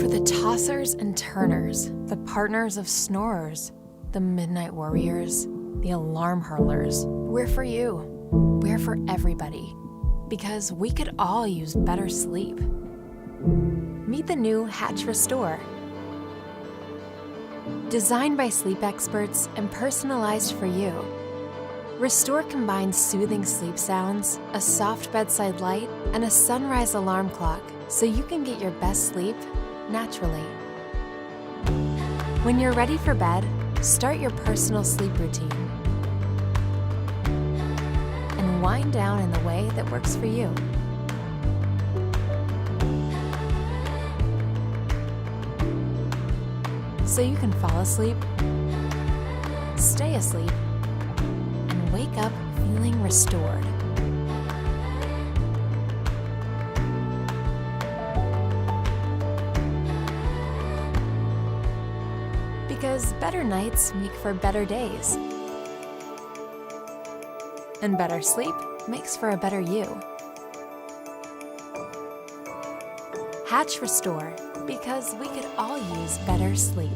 For the tossers and turners, the partners of snorers, the midnight warriors, the alarm hurlers, we're for you. We're for everybody. Because we could all use better sleep. Meet the new Hatch Restore. Designed by sleep experts and personalized for you, Restore combines soothing sleep sounds, a soft bedside light, and a sunrise alarm clock so you can get your best sleep naturally. When you're ready for bed, start your personal sleep routine and wind down in the way that works for you. So you can fall asleep, stay asleep, and wake up feeling restored. Because better nights make for better days. And better sleep makes for a better you. Hatch Restore, because we could all use better sleep.